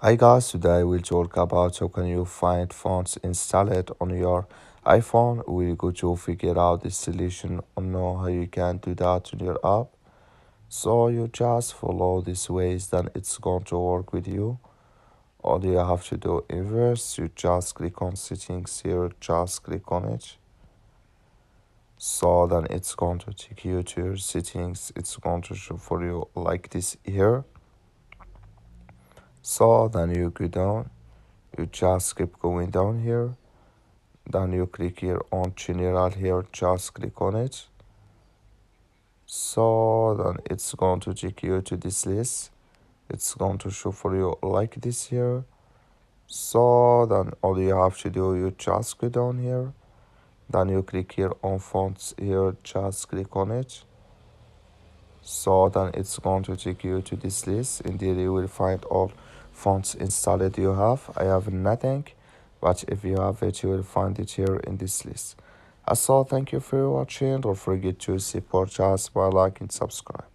Hi guys, today we'll talk about how can you find fonts installed on your iPhone. We're going to figure out the solution and know how you can do that on your app. So you just follow these ways, then it's going to work with you. All you have to do is you just click on settings here, just click on it. So then it's going to take you to your settings. It's going to show for you like this here. So then you go down, you just keep going down here. Then you click here on general here, just click on it. So then it's going to take you to this list. It's going to show for you like this here. So then all you have to do, you just go down here. Then you click here on fonts here, just click on it. So then it's going to take you to this list. In there you will find all fonts installed you have. I have nothing, but if you have it, you will find it here in this list. So thank you for watching. Don't forget to support us by liking and subscribe.